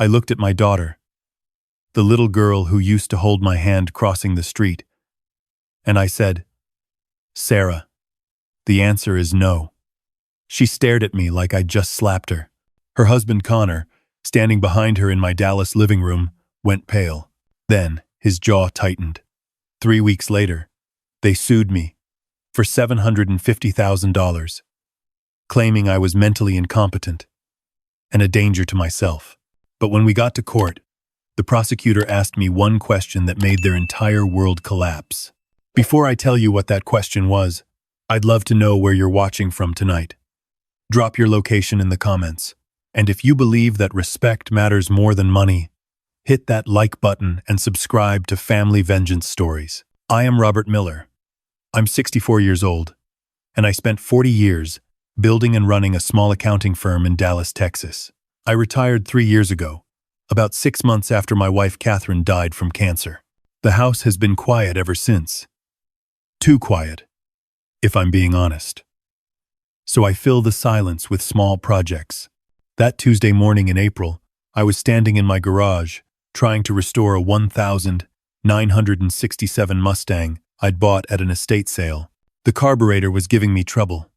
I looked at my daughter, the little girl who used to hold my hand crossing the street, and I said, "Sarah, the answer is no." She stared at me like I'd just slapped her. Her husband Connor, standing behind her in my Dallas living room, went pale. Then his jaw tightened. 3 weeks later, they sued me for $750,000, claiming I was mentally incompetent and a danger to myself. But when we got to court, the prosecutor asked me one question that made their entire world collapse. Before I tell you what that question was, I'd love to know where you're watching from tonight. Drop your location in the comments. And if you believe that respect matters more than money, hit that like button and subscribe to Family Vengeance Stories. I am Robert Miller. I'm 64 years old, and I spent 40 years building and running a small accounting firm in Dallas, Texas. I retired 3 years ago, about 6 months after my wife Catherine died from cancer. The house has been quiet ever since. Too quiet, if I'm being honest. So I fill the silence with small projects. That Tuesday morning in April, I was standing in my garage, trying to restore a 1967 Mustang I'd bought at an estate sale. The carburetor was giving me trouble.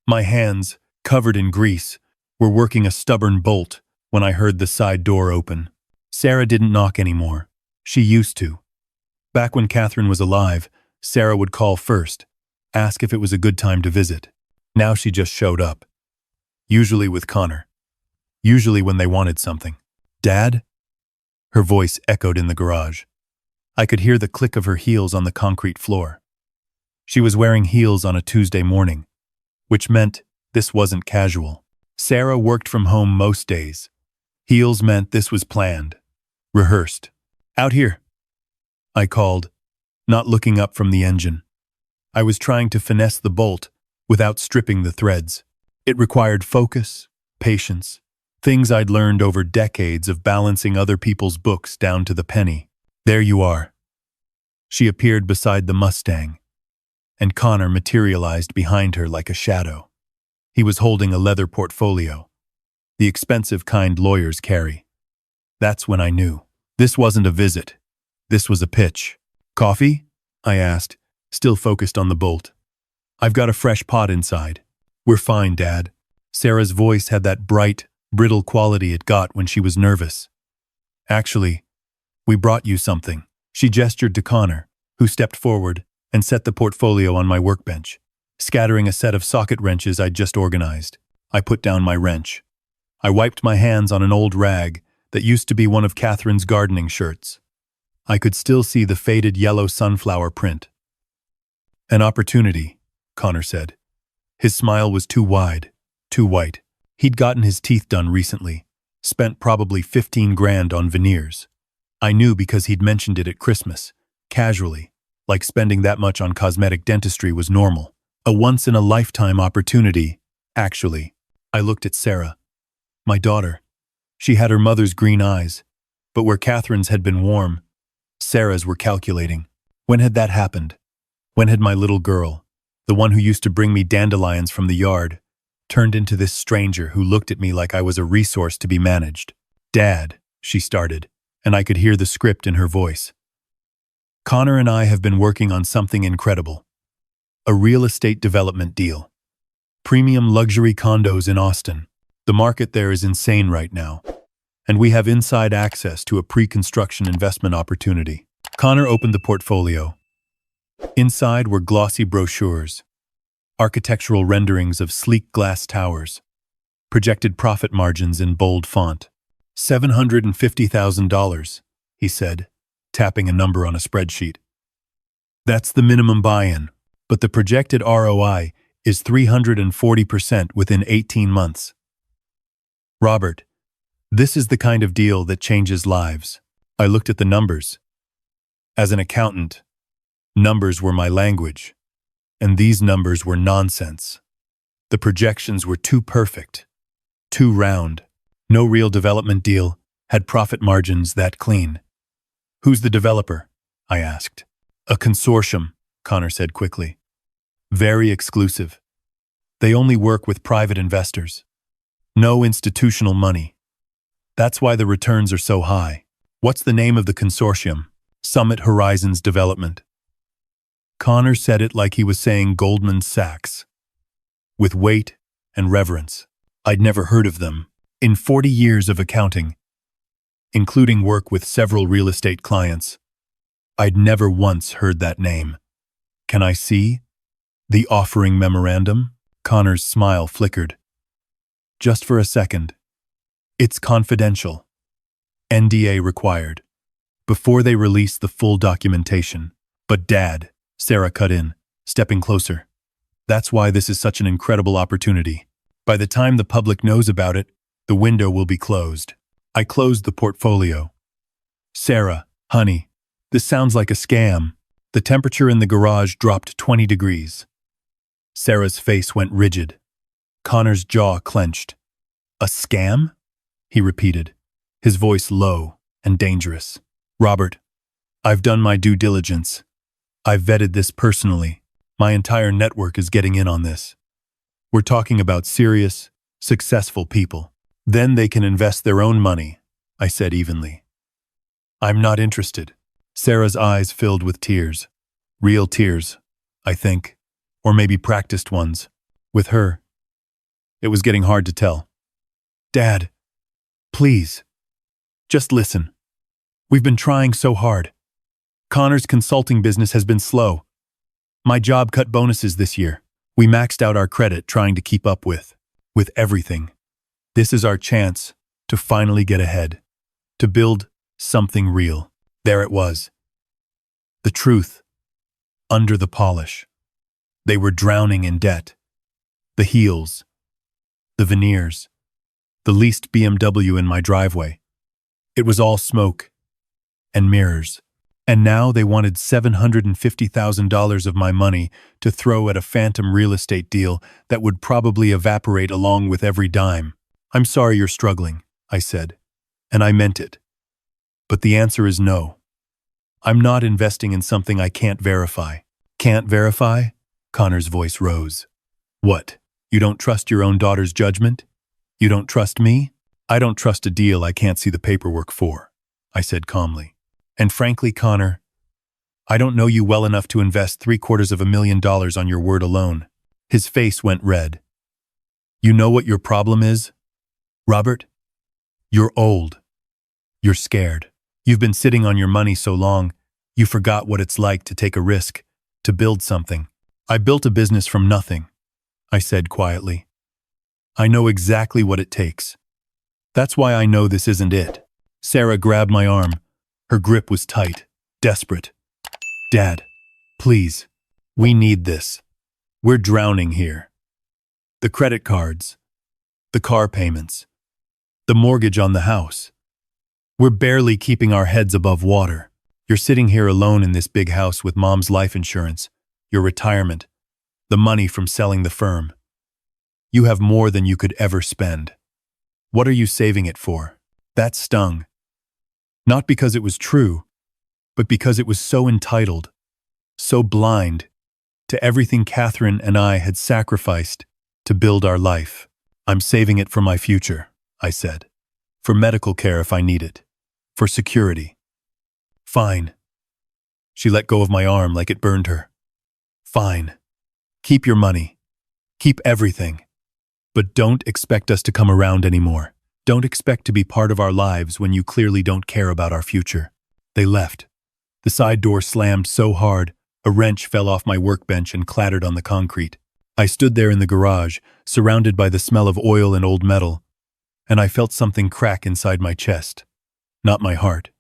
My hands, covered in grease, were working a stubborn bolt when I heard the side door open. Sarah didn't knock anymore. She used to. Back when Catherine was alive, Sarah would call first, ask if it was a good time to visit. Now she just showed up. Usually with Connor. Usually when they wanted something. "Dad?" Her voice echoed in the garage. I could hear the click of her heels on the concrete floor. She was wearing heels on a Tuesday morning, which meant this wasn't casual. Sarah worked from home most days. Heels meant this was planned, rehearsed. "Out here," I called, not looking up from the engine. I was trying to finesse the bolt without stripping the threads. It required focus, patience, things I'd learned over decades of balancing other people's books down to the penny. "There you are." She appeared beside the Mustang, and Connor materialized behind her like a shadow. He was holding a leather portfolio, the expensive kind lawyers carry. That's when I knew. This wasn't a visit. This was a pitch. "Coffee?" I asked, still focused on the bolt. "I've got a fresh pot inside." "We're fine, Dad." Sarah's voice had that bright, brittle quality it got when she was nervous. "Actually, we brought you something." She gestured to Connor, who stepped forward and set the portfolio on my workbench, scattering a set of socket wrenches I'd just organized. I put down my wrench. I wiped my hands on an old rag that used to be one of Catherine's gardening shirts. I could still see the faded yellow sunflower print. "An opportunity," Connor said. His smile was too wide, too white. He'd gotten his teeth done recently, spent probably 15 grand on veneers. I knew because he'd mentioned it at Christmas, casually, like spending that much on cosmetic dentistry was normal. A once-in-a-lifetime opportunity, actually. I looked at Sarah, my daughter. She had her mother's green eyes, but where Catherine's had been warm, Sarah's were calculating. When had that happened? When had my little girl, the one who used to bring me dandelions from the yard, turned into this stranger who looked at me like I was a resource to be managed? "Dad," she started, and I could hear the script in her voice. "Connor and I have been working on something incredible. A real estate development deal. Premium luxury condos in Austin. The market there is insane right now, and we have inside access to a pre-construction investment opportunity." Connor opened the portfolio. Inside were glossy brochures, architectural renderings of sleek glass towers, projected profit margins in bold font. $750,000, he said, tapping a number on a spreadsheet. "That's the minimum buy-in, but the projected ROI is 340% within 18 months. Robert, this is the kind of deal that changes lives." I looked at the numbers. As an accountant, numbers were my language, and these numbers were nonsense. The projections were too perfect, too round. No real development deal had profit margins that clean. "Who's the developer?" I asked. "A consortium," Connor said quickly. "Very exclusive. They only work with private investors. No institutional money. That's why the returns are so high. What's the name of the consortium? Summit Horizons Development. Connor said it like he was saying Goldman Sachs, with weight and reverence. I'd never heard of them. In 40 years of accounting, including work with several real estate clients, I'd never once heard that name. Can I see the offering memorandum? Connor's smile flickered. Just for a second. It's confidential. NDA required. Before they release the full documentation. But Dad, Sarah cut in, stepping closer. That's why this is such an incredible opportunity. By the time the public knows about it, the window will be closed. I closed the portfolio. Sarah, honey, this sounds like a scam. The temperature in the garage dropped 20 degrees. Sarah's face went rigid. Connor's jaw clenched. A scam? He repeated, his voice low and dangerous. Robert, I've done my due diligence. I've vetted this personally. My entire network is getting in on this. We're talking about serious, successful people. Then they can invest their own money, I said evenly. I'm not interested. Sarah's eyes filled with tears. Real tears, I think. Or maybe practiced ones. With her. It was getting hard to tell. Dad, please. Just listen. We've been trying so hard. Connor's consulting business has been slow. My job cut bonuses this year. We maxed out our credit trying to keep up with everything. This is our chance to finally get ahead. To build something real. There it was. The truth. Under the polish. They were drowning in debt. The heels. The veneers. The leased BMW in my driveway. It was all smoke and mirrors. And now they wanted $750,000 of my money to throw at a phantom real estate deal that would probably evaporate along with every dime. I'm sorry you're struggling, I said. And I meant it. But the answer is no. I'm not investing in something I can't verify. Can't verify? Connor's voice rose. What? You don't trust your own daughter's judgment? You don't trust me? I don't trust a deal I can't see the paperwork for, I said calmly. And frankly, Connor, I don't know you well enough to invest $750,000 on your word alone. His face went red. You know what your problem is, Robert? You're old. You're scared. You've been sitting on your money so long, you forgot what it's like to take a risk, to build something. I built a business from nothing, I said quietly. I know exactly what it takes. That's why I know this isn't it. Sarah grabbed my arm. Her grip was tight, desperate. Dad, please, we need this. We're drowning here. The credit cards, the car payments, the mortgage on the house. We're barely keeping our heads above water. You're sitting here alone in this big house with Mom's life insurance, your retirement, the money from selling the firm. You have more than you could ever spend. What are you saving it for? That stung. Not because it was true, but because it was so entitled, so blind to everything Catherine and I had sacrificed to build our life. I'm saving it for my future, I said. For medical care if I need it. For security. Fine. She let go of my arm like it burned her. Fine. Keep your money. Keep everything. But don't expect us to come around anymore. Don't expect to be part of our lives when you clearly don't care about our future. They left. The side door slammed so hard, a wrench fell off my workbench and clattered on the concrete. I stood there in the garage, surrounded by the smell of oil and old metal, and I felt something crack inside my chest. Not my heart.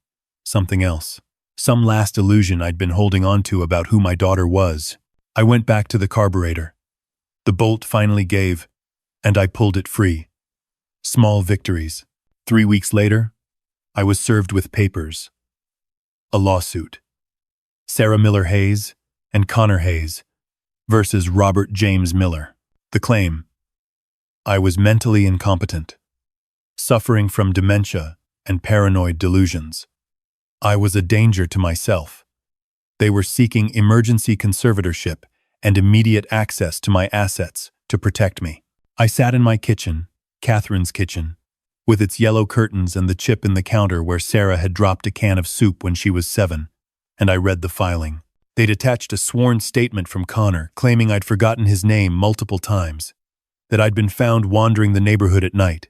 Something else. Some last illusion I'd been holding on to about who my daughter was. I went back to the carburetor. The bolt finally gave, and I pulled it free. Small victories. 3 weeks later, I was served with papers. A lawsuit. Sarah Miller Hayes and Connor Hayes versus Robert James Miller. The claim. I was mentally incompetent, suffering from dementia and paranoid delusions. I was a danger to myself. They were seeking emergency conservatorship and immediate access to my assets to protect me. I sat in my kitchen, Catherine's kitchen, with its yellow curtains and the chip in the counter where Sarah had dropped a can of soup when she was 7, and I read the filing. They'd attached a sworn statement from Connor claiming I'd forgotten his name multiple times, that I'd been found wandering the neighborhood at night,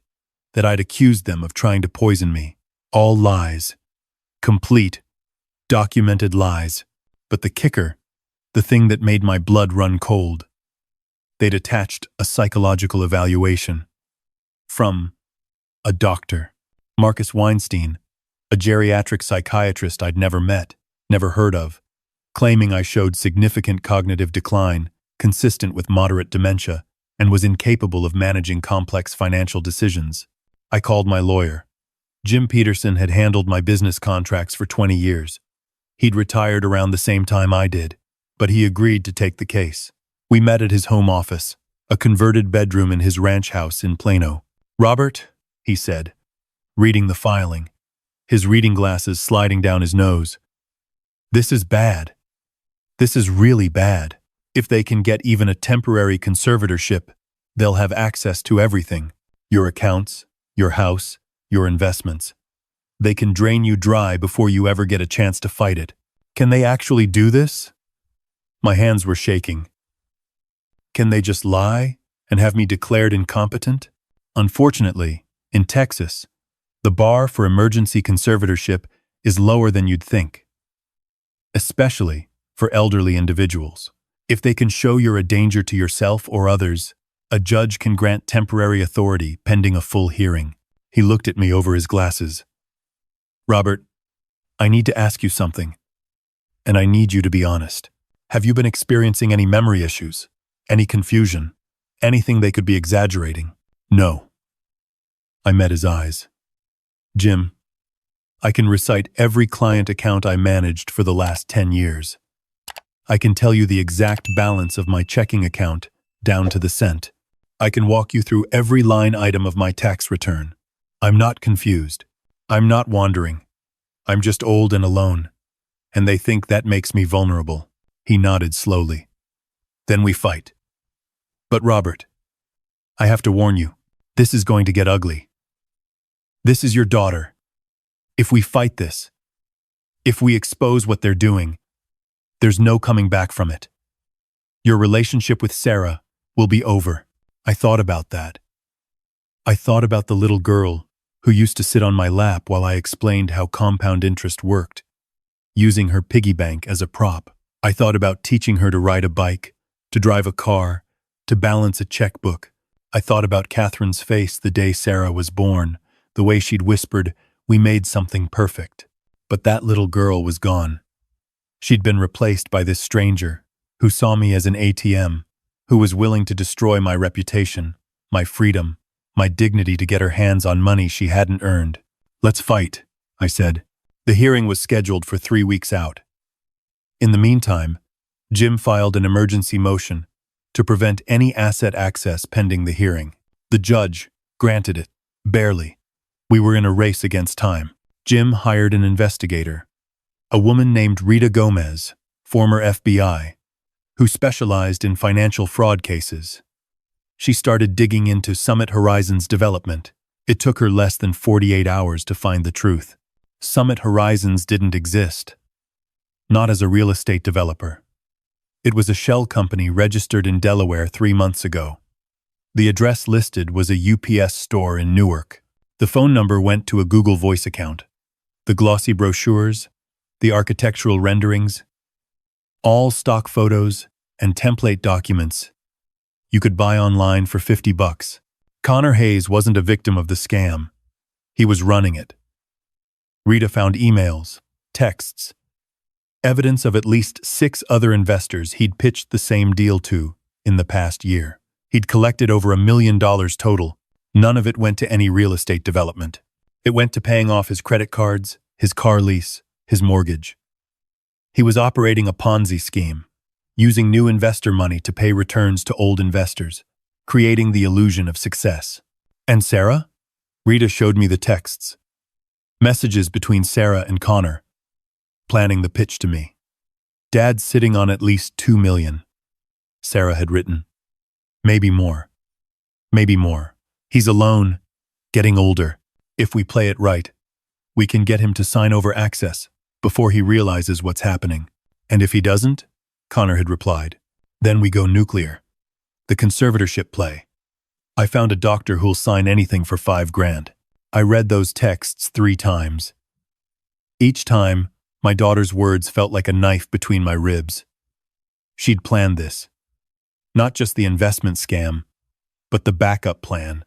that I'd accused them of trying to poison me. All lies. Complete, documented lies. But the kicker, the thing that made my blood run cold, they'd attached a psychological evaluation from a doctor, Marcus Weinstein, a geriatric psychiatrist I'd never met, never heard of, claiming I showed significant cognitive decline, consistent with moderate dementia, and was incapable of managing complex financial decisions. I called my lawyer. Jim Peterson had handled my business contracts for 20 years. He'd retired around the same time I did, but he agreed to take the case. We met at his home office, a converted bedroom in his ranch house in Plano. "Robert," he said, reading the filing, his reading glasses sliding down his nose. "This is bad. This is really bad. If they can get even a temporary conservatorship, they'll have access to everything. Your accounts, your house, your investments. They can drain you dry before you ever get a chance to fight it. Can they actually do this?" My hands were shaking. Can they just lie and have me declared incompetent? Unfortunately, in Texas, the bar for emergency conservatorship is lower than you'd think, especially for elderly individuals. If they can show you're a danger to yourself or others, a judge can grant temporary authority pending a full hearing. He looked at me over his glasses. "Robert, I need to ask you something, and I need you to be honest. Have you been experiencing any memory issues? Any confusion? Anything they could be exaggerating?" "No." I met his eyes. "Jim, I can recite every client account I managed for the last 10 years. I can tell you the exact balance of my checking account, down to the cent. I can walk you through every line item of my tax return. I'm not confused. I'm not wandering. I'm just old and alone, and they think that makes me vulnerable." He nodded slowly. "Then we fight. But Robert, I have to warn you, this is going to get ugly. This is your daughter. If we fight this, if we expose what they're doing, there's no coming back from it. Your relationship with Sarah will be over." I thought about that. I thought about the little girl who used to sit on my lap while I explained how compound interest worked, using her piggy bank as a prop. I thought about teaching her to ride a bike, to drive a car, to balance a checkbook. I thought about Catherine's face the day Sarah was born, the way she'd whispered, "We made something perfect." But that little girl was gone. She'd been replaced by this stranger, who saw me as an ATM, who was willing to destroy my reputation, my freedom, my dignity to get her hands on money she hadn't earned. "Let's fight," I said. The hearing was scheduled for 3 weeks out. In the meantime, Jim filed an emergency motion to prevent any asset access pending the hearing. The judge granted it, barely. We were in a race against time. Jim hired an investigator, a woman named Rita Gomez, former FBI, who specialized in financial fraud cases. She started digging into Summit Horizons development. It took her less than 48 hours to find the truth. Summit Horizons didn't exist. Not as a real estate developer. It was a shell company registered in Delaware 3 months ago. The address listed was a UPS store in Newark. The phone number went to a Google Voice account. The glossy brochures, the architectural renderings, all stock photos and template documents you could buy online for $50. Connor Hayes wasn't a victim of the scam. He was running it. Rita found emails, texts, evidence of at least 6 other investors he'd pitched the same deal to in the past year. He'd collected over $1 million total. None of it went to any real estate development. It went to paying off his credit cards, his car lease, his mortgage. He was operating a Ponzi scheme, using new investor money to pay returns to old investors, creating the illusion of success. And Sarah? Rita showed me the texts. Messages between Sarah and Connor, planning the pitch to me. "Dad's sitting on at least $2 million, Sarah had written. Maybe more. Maybe more. He's alone, getting older. If we play it right, we can get him to sign over access before he realizes what's happening. And if he doesn't, Connor had replied, then we go nuclear. The conservatorship play. I found a doctor who'll sign anything for $5,000. I read those texts 3 times. Each time, my daughter's words felt like a knife between my ribs. She'd planned this. Not just the investment scam, but the backup plan.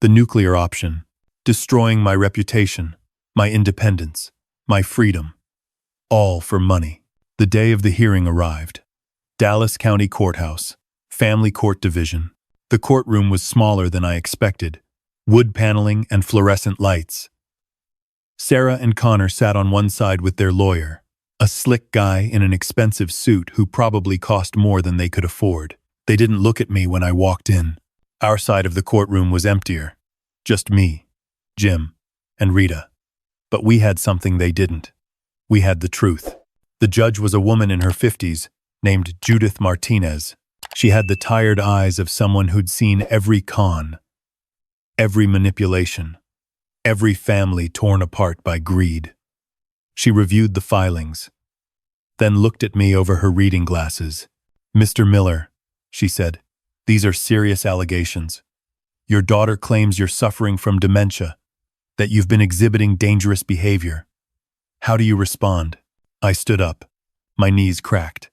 The nuclear option. Destroying my reputation, my independence, my freedom. All for money. The day of the hearing arrived. Dallas County Courthouse, Family Court Division. The courtroom was smaller than I expected. Wood paneling and fluorescent lights. Sarah and Connor sat on one side with their lawyer, a slick guy in an expensive suit who probably cost more than they could afford. They didn't look at me when I walked in. Our side of the courtroom was emptier. Just me, Jim, and Rita. But we had something they didn't. We had the truth. The judge was a woman in her 50s, named Judith Martinez. She had the tired eyes of someone who'd seen every con, every manipulation, every family torn apart by greed. She reviewed the filings, then looked at me over her reading glasses. "Mr. Miller," she said, "these are serious allegations. Your daughter claims you're suffering from dementia, that you've been exhibiting dangerous behavior. How do you respond?" I stood up. My knees cracked.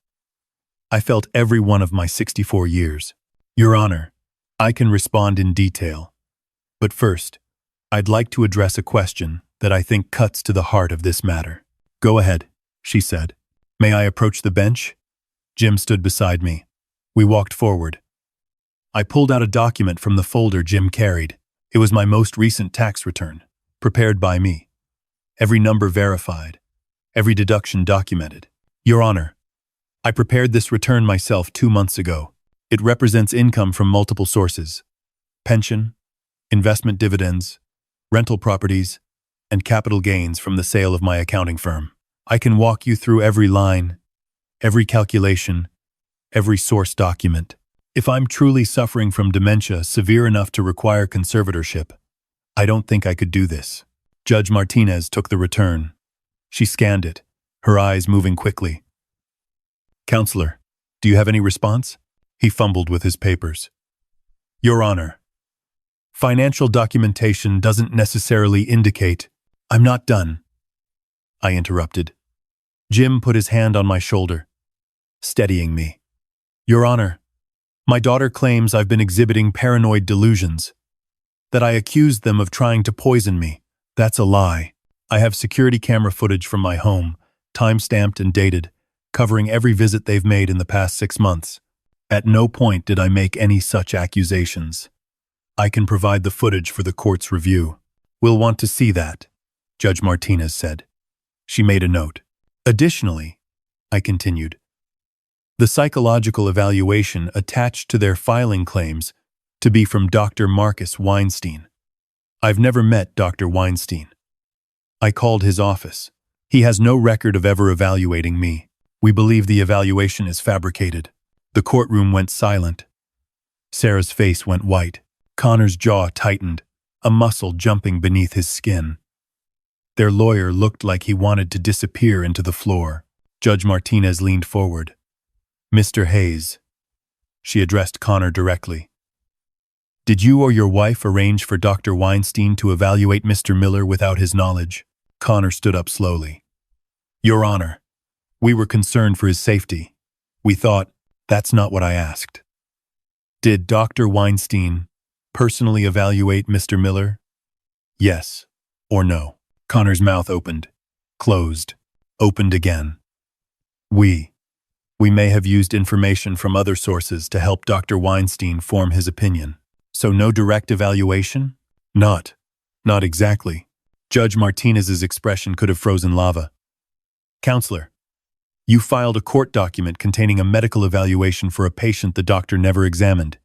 I felt every one of my 64 years. "Your Honor, I can respond in detail. But first, I'd like to address a question that I think cuts to the heart of this matter." "Go ahead," she said. "May I approach the bench?" Jim stood beside me. We walked forward. I pulled out a document from the folder Jim carried. It was my most recent tax return, prepared by me. Every number verified, every deduction documented. "Your Honor, I prepared this return myself 2 months ago. It represents income from multiple sources: pension, investment dividends, rental properties, and capital gains from the sale of my accounting firm. I can walk you through every line, every calculation, every source document. If I'm truly suffering from dementia severe enough to require conservatorship, I don't think I could do this." Judge Martinez took the return. She scanned it, her eyes moving quickly. "Counselor, do you have any response?" He fumbled with his papers. "Your Honor, financial documentation doesn't necessarily indicate—" "I'm not done," I interrupted. Jim put his hand on my shoulder, steadying me. "Your Honor, my daughter claims I've been exhibiting paranoid delusions, that I accused them of trying to poison me. That's a lie. I have security camera footage from my home, time-stamped and dated, covering every visit they've made in the past 6 months. At no point did I make any such accusations. I can provide the footage for the court's review." "We'll want to see that," Judge Martinez said. She made a note. "Additionally," I continued, "the psychological evaluation attached to their filing claims to be from Dr. Marcus Weinstein. I've never met Dr. Weinstein. I called his office. He has no record of ever evaluating me. We believe the evaluation is fabricated." The courtroom went silent. Sarah's face went white. Connor's jaw tightened, a muscle jumping beneath his skin. Their lawyer looked like he wanted to disappear into the floor. Judge Martinez leaned forward. "Mr. Hayes," she addressed Connor directly, "did you or your wife arrange for Dr. Weinstein to evaluate Mr. Miller without his knowledge?" Connor stood up slowly. "Your Honor, we were concerned for his safety. We thought, that's not what I asked." "Did Dr. Weinstein personally evaluate Mr. Miller? Yes or no?" Connor's mouth opened, closed, opened again. We may have used information from other sources to help Dr. Weinstein form his opinion. So no direct evaluation? Not exactly." Judge Martinez's expression could have frozen lava. "Counselor, you filed a court document containing a medical evaluation for a patient the doctor never examined.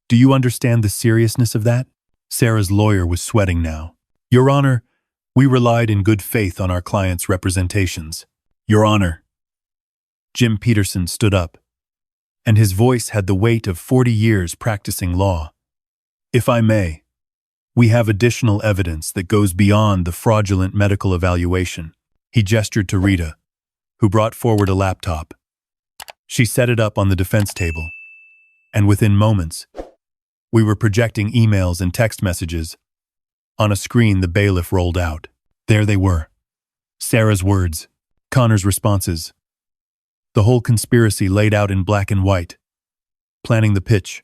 Do you understand the seriousness of that?" Sarah's lawyer was sweating now. "Your Honor, we relied in good faith on our client's representations." "Your Honor." Jim Peterson stood up, and his voice had the weight of 40 years practicing law. "If I may, We have additional evidence that goes beyond the fraudulent medical evaluation. He gestured to Rita, who brought forward a laptop. She set it up on the defense table, and within moments, we were projecting emails and text messages. On a screen, the bailiff rolled out. There they were. Sarah's words, Connor's responses. The whole conspiracy laid out in black and white. Planning the pitch,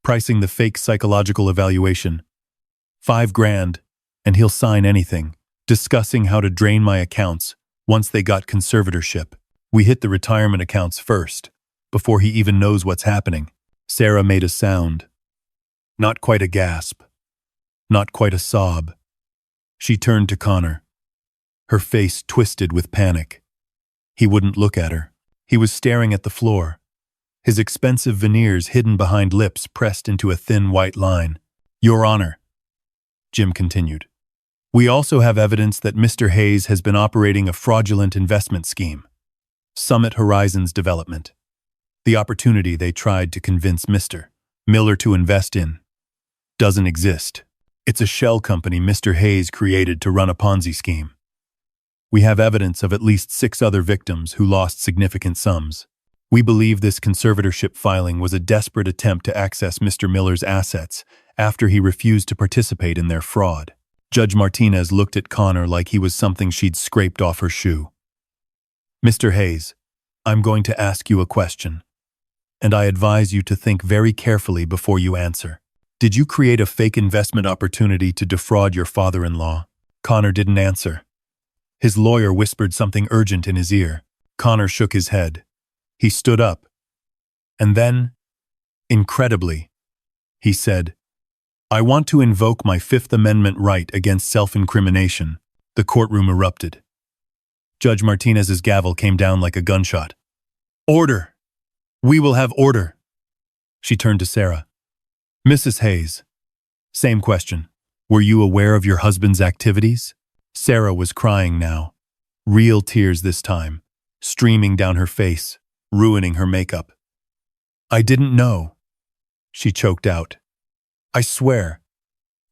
pricing the fake psychological evaluation. $5,000, and he'll sign anything. Discussing how to drain my accounts once they got conservatorship. We hit the retirement accounts first, before he even knows what's happening. Sarah made a sound. Not quite a gasp. Not quite a sob. She turned to Connor. Her face twisted with panic. He wouldn't look at her. He was staring at the floor, his expensive veneers hidden behind lips pressed into a thin white line. Your Honor, Jim continued. We also have evidence that Mr. Hayes has been operating a fraudulent investment scheme. Summit Horizons Development. The opportunity they tried to convince Mr. Miller to invest in doesn't exist. It's a shell company Mr. Hayes created to run a Ponzi scheme. We have evidence of at least 6 other victims who lost significant sums. We believe this conservatorship filing was a desperate attempt to access Mr. Miller's assets after he refused to participate in their fraud. Judge Martinez looked at Connor like he was something she'd scraped off her shoe. Mr. Hayes, I'm going to ask you a question, and I advise you to think very carefully before you answer. Did you create a fake investment opportunity to defraud your father-in-law? Connor didn't answer. His lawyer whispered something urgent in his ear. Connor shook his head. He stood up. And then, incredibly, he said, I want to invoke my Fifth Amendment right against self-incrimination. The courtroom erupted. Judge Martinez's gavel came down like a gunshot. Order! We will have order! She turned to Sarah. Mrs. Hayes. Same question. Were you aware of your husband's activities? Sarah was crying now. Real tears this time, streaming down her face, ruining her makeup. I didn't know, she choked out. I swear,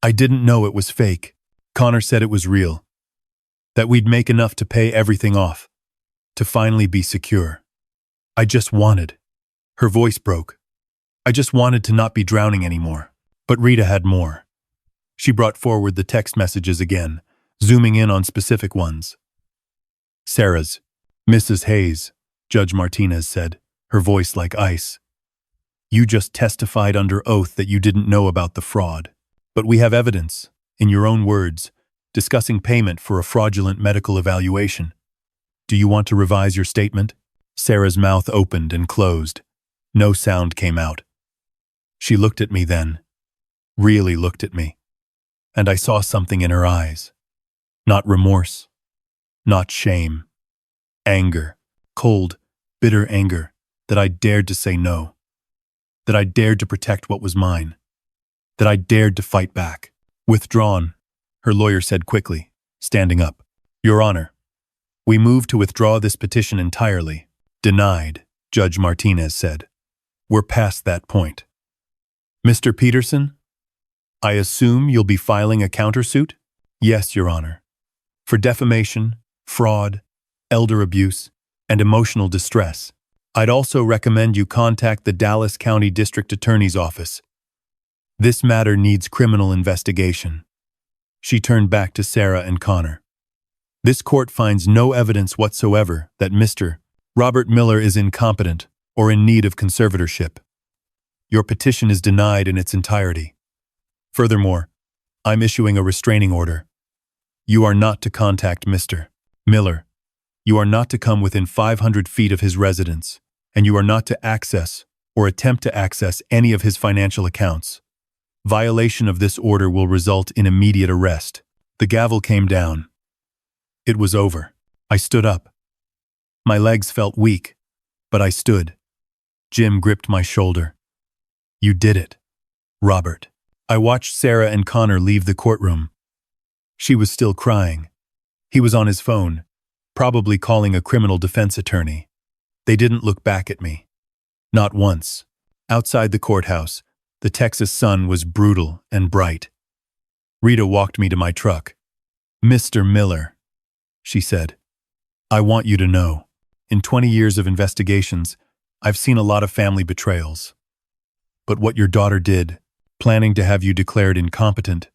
I didn't know it was fake. Connor said it was real. That we'd make enough to pay everything off, to finally be secure. I just wanted. Her voice broke. I just wanted to not be drowning anymore. But Rita had more. She brought forward the text messages again, zooming in on specific ones. Sarah's, Mrs. Hayes, Judge Martinez said, her voice like ice. You just testified under oath that you didn't know about the fraud. But we have evidence, in your own words, discussing payment for a fraudulent medical evaluation. Do you want to revise your statement? Sarah's mouth opened and closed. No sound came out. She looked at me then, really looked at me, and I saw something in her eyes. Not remorse, not shame. Anger, cold, bitter anger, that I dared to say no. That I dared to protect what was mine. That I dared to fight back. Withdrawn, her lawyer said quickly, standing up. Your Honor, we move to withdraw this petition entirely. Denied, Judge Martinez said. We're past that point. Mr. Peterson, I assume you'll be filing a countersuit? Yes, Your Honor. For defamation, fraud, elder abuse, and emotional distress. I'd also recommend you contact the Dallas County District Attorney's Office. This matter needs criminal investigation. She turned back to Sarah and Connor. This court finds no evidence whatsoever that Mr. Robert Miller is incompetent or in need of conservatorship. Your petition is denied in its entirety. Furthermore, I'm issuing a restraining order. You are not to contact Mr. Miller. You are not to come within 500 feet of his residence, and you are not to access or attempt to access any of his financial accounts. Violation of this order will result in immediate arrest. The gavel came down. It was over. I stood up. My legs felt weak, but I stood. Jim gripped my shoulder. You did it, Robert. I watched Sarah and Connor leave the courtroom. She was still crying. He was on his phone, probably calling a criminal defense attorney. They didn't look back at me. Not once. Outside the courthouse, the Texas sun was brutal and bright. Rita walked me to my truck. "Mr. Miller," she said, "I want you to know, in 20 years of investigations, I've seen a lot of family betrayals. But what your daughter did, planning to have you declared incompetent,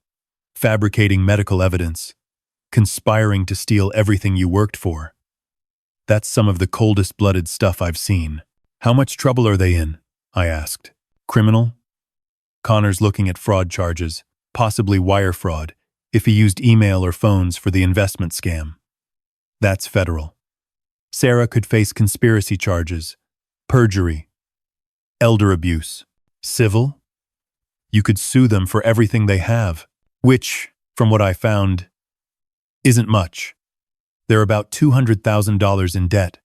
fabricating medical evidence, conspiring to steal everything you worked for, that's some of the coldest-blooded stuff I've seen." "How much trouble are they in?" I asked. "Criminal?" "Connor's looking at fraud charges, possibly wire fraud, if he used email or phones for the investment scam. That's federal. Sarah could face conspiracy charges, perjury, elder abuse. Civil? You could sue them for everything they have, which, from what I found, isn't much. They're about $200,000 in debt,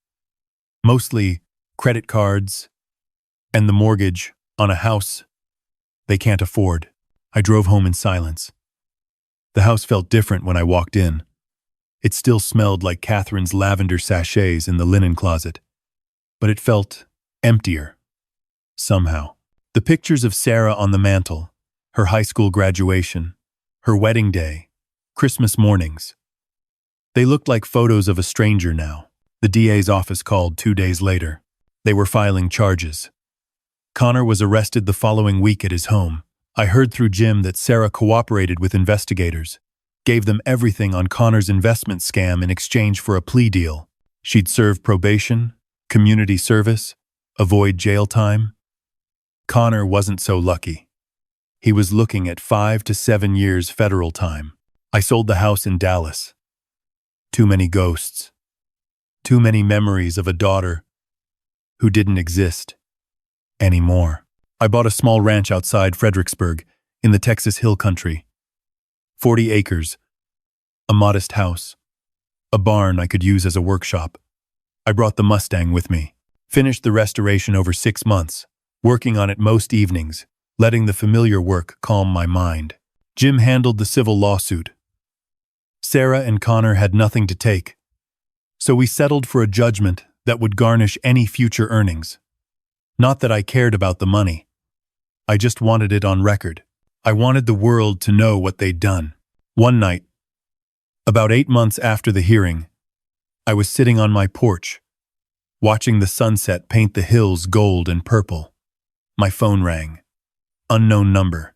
mostly credit cards and the mortgage on a house they can't afford." I drove home in silence. The house felt different when I walked in. It still smelled like Catherine's lavender sachets in the linen closet, but it felt emptier, somehow. The pictures of Sarah on the mantle, her high school graduation, her wedding day, Christmas mornings. They looked like photos of a stranger now. The DA's office called 2 days later. They were filing charges. Connor was arrested the following week at his home. I heard through Jim that Sarah cooperated with investigators, gave them everything on Connor's investment scam in exchange for a plea deal. She'd serve probation, community service, avoid jail time. Connor wasn't so lucky. He was looking at 5 to 7 years federal time. I sold the house in Dallas. Too many ghosts. Too many memories of a daughter who didn't exist anymore. I bought a small ranch outside Fredericksburg, in the Texas Hill Country. 40 acres, a modest house, a barn I could use as a workshop. I brought the Mustang with me. Finished the restoration over 6 months, working on it most evenings, letting the familiar work calm my mind. Jim handled the civil lawsuit. Sarah and Connor had nothing to take, so we settled for a judgment that would garnish any future earnings. Not that I cared about the money. I just wanted it on record. I wanted the world to know what they'd done. One night, about 8 months after the hearing, I was sitting on my porch, watching the sunset paint the hills gold and purple. My phone rang. Unknown number.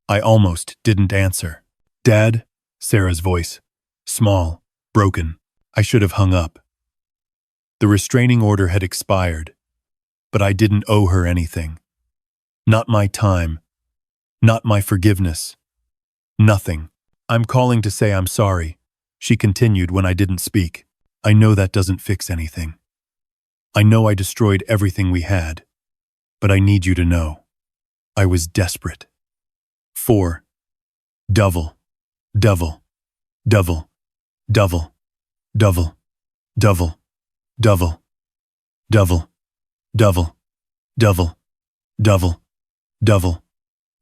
I almost didn't answer. "Dad?" Sarah's voice. Small, broken. I should have hung up. The restraining order had expired, but I didn't owe her anything. Not my time. Not my forgiveness. Nothing. "I'm calling to say I'm sorry," she continued when I didn't speak. "I know that doesn't fix anything. I know I destroyed everything we had, but I need you to know. I was desperate." 4. Devil. Devil. Devil. Devil. Devil. Devil. Devil. Devil. Devil. Devil. Devil. Devil.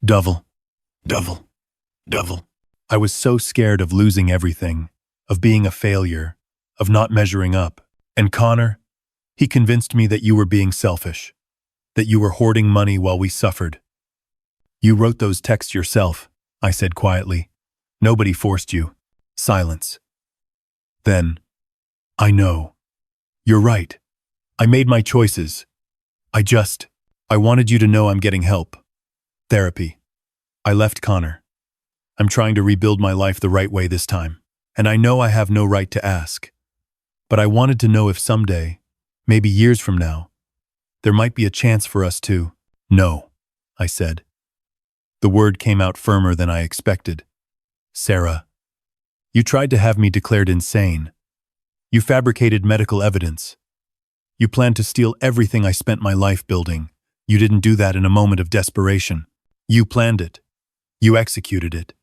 Devil. Devil. Devil. I was so scared of losing everything, of being a failure, of not measuring up. And Connor, he convinced me that you were being selfish, that you were hoarding money while we suffered. "You wrote those texts yourself," I said quietly. "Nobody forced you." Silence. Then, "I know. You're right. I made my choices. I wanted you to know I'm getting help. Therapy. I left Connor. I'm trying to rebuild my life the right way this time, and I know I have no right to ask. But I wanted to know if someday, maybe years from now, there might be a chance for us to." "No," I said. The word came out firmer than I expected. "Sarah, you tried to have me declared insane. You fabricated medical evidence. You planned to steal everything I spent my life building. You didn't do that in a moment of desperation. You planned it. You executed it.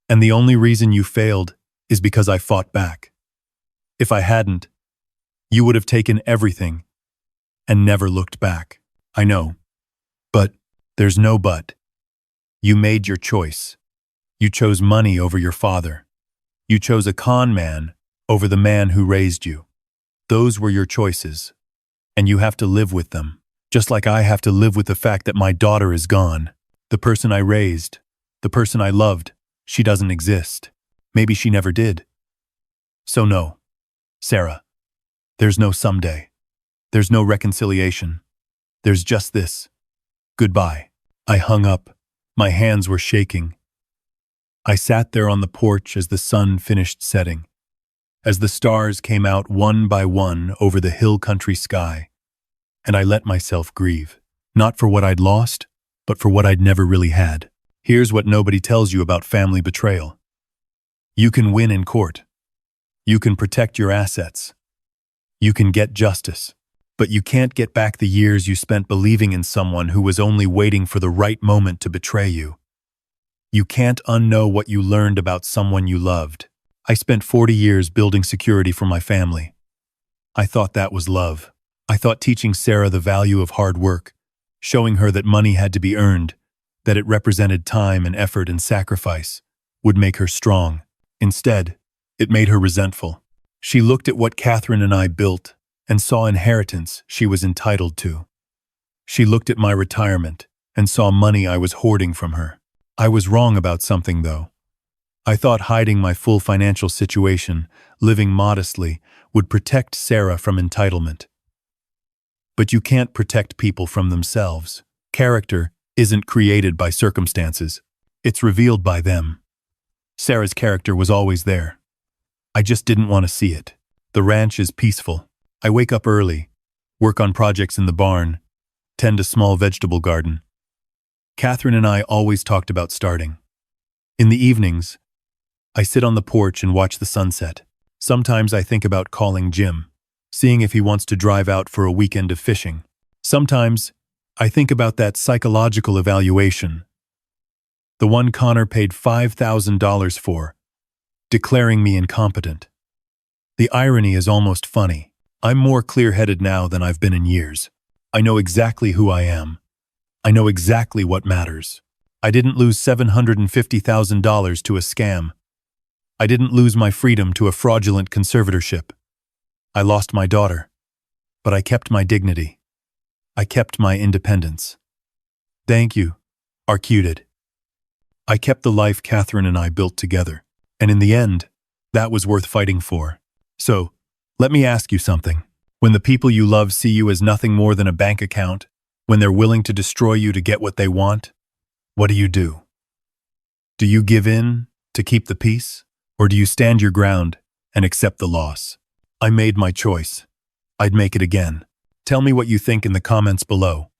And the only reason you failed is because I fought back. If I hadn't, you would have taken everything and never looked back. I know. But there's no but. You made your choice. You chose money over your father. You chose a con man over the man who raised you. Those were your choices, and you have to live with them, just like I have to live with the fact that my daughter is gone. The person I raised, the person I loved, She doesn't exist. Maybe she never did. So no, Sarah, there's no someday. There's no reconciliation. There's just this. Goodbye. I hung up. My hands were shaking. I sat there on the porch as the sun finished setting, as the stars came out one by one over the hill country sky, and I let myself grieve, not for what I'd lost, but for what I'd never really had. Here's what nobody tells you about family betrayal. You can win in court. You can protect your assets. You can get justice. But you can't get back the years you spent believing in someone who was only waiting for the right moment to betray you. You can't unknow what you learned about someone you loved. I spent 40 years building security for my family. I thought that was love. I thought teaching Sarah the value of hard work, showing her that money had to be earned, that it represented time and effort and sacrifice, would make her strong. Instead, it made her resentful. She looked at what Catherine and I built and saw inheritance she was entitled to. She looked at my retirement and saw money I was hoarding from her. I was wrong about something, though. I thought hiding my full financial situation, living modestly, would protect Sarah from entitlement. But you can't protect people from themselves. Character isn't created by circumstances. It's revealed by them. Sarah's character was always there. I just didn't want to see it. The ranch is peaceful. I wake up early, work on projects in the barn, tend a small vegetable garden. Catherine and I always talked about starting. In the evenings, I sit on the porch and watch the sunset. Sometimes I think about calling Jim, seeing if he wants to drive out for a weekend of fishing. Sometimes I think about that psychological evaluation, the one Connor paid $5,000 for, declaring me incompetent. The irony is almost funny. I'm more clear-headed now than I've been in years. I know exactly who I am. I know exactly what matters. I didn't lose $750,000 to a scam. I didn't lose my freedom to a fraudulent conservatorship. I lost my daughter, but I kept my dignity. I kept my independence. Thank you, Arcuted. I kept the life Catherine and I built together, and in the end, that was worth fighting for. So, let me ask you something. When the people you love see you as nothing more than a bank account, when they're willing to destroy you to get what they want, what do? Do you give in to keep the peace, or do you stand your ground and accept the loss? I made my choice. I'd make it again. Tell me what you think in the comments below.